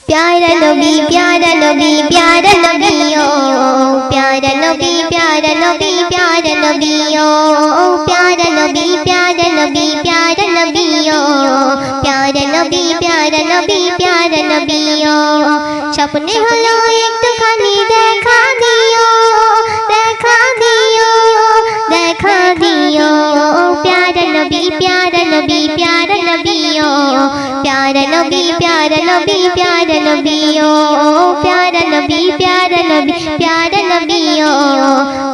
प्यारा नबी प्यारा नबी प्यारा नबी ओ प्यारा नबी प्यारा नबी प्यारा नबी ओ प्यारा नबी प्यारा नबी प्यारा नबी ओ प्यारा नबी प्यारा नबी प्यारा नबी ओ सपने हलो एकटुखानी देखा दियो देखा दियो देखा दियो प्यारा नबी प्यारा नबी प्यारा नबी ओ प्यारा नबी प्यारा नबी प्यारा नबी ओ प्यारा नबी प्यारा नबी प्यारा नबी ओ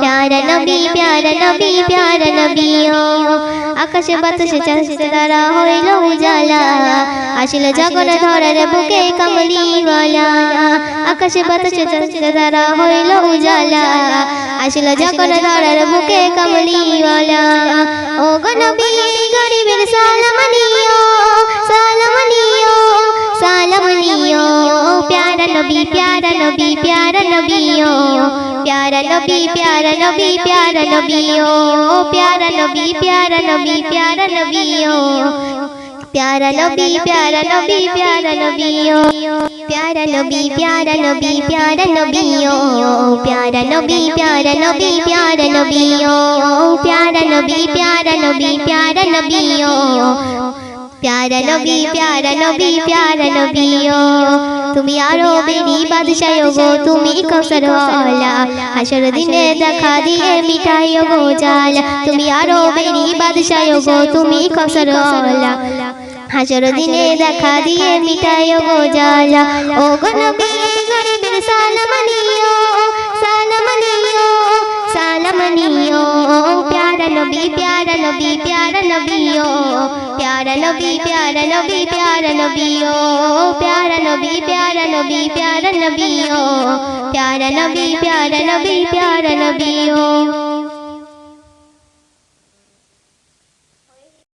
प्यारा नबी प्यारा नबी प्यारा नबी ओ आकाशे बाताशे चाँदे तारा हইল उजाला आसिल जगन धरार बुके कमलीवाला आकाशे बाताशे चाँदे तारा हইল उजाला आसिल जगन धरार बुके कमलीवाला ओ गो नबी गरीबेर सालाम नियो सालाम नियो सालाम नियो प्यारा नबी प्यारा नबी प्यारा नबी ओ प्यारा नबी प्यारा नबी प्यारा नबी ओ प्यारा नबी प्यारा नबी प्यारा नबी ओ प्यारा नबी प्यारा नबी प्यारा नबी ओ प्यारा नबी प्यारा नबी प्यारा नबी ओ प्यारा नबी प्यारा नबी प्यारा नबी ओ प्यारा नबी प्यारा नबी प्यारा नबी ओ प्यारा नबी प्यारा नबी प्यारा नबी ओ তুমি আরো বেরি বাদশাহ গো তুমি কৌসর ওয়ালা হাসর দিনে দেখা দিয়ে মিটাইও গো জালা তুমি আরো বেরি বাদশাহ গো তুমি কৌসর ওয়ালা হাসর দিনে দেখা দিয়ে মিটাইও গো জালা ও গো নবী গরিবের সালাম নিও সালাম নিও সালাম নিও प्यारा नबी प्यारा नबी प्यारा नबी ओ प्यारा नबी प्यारा नबी प्यारा नबी ओ प्यारा नबी प्यारा नबी प्यारा नबी ओ प्यारा नबी प्यारा नबी प्यारा नबी ओ।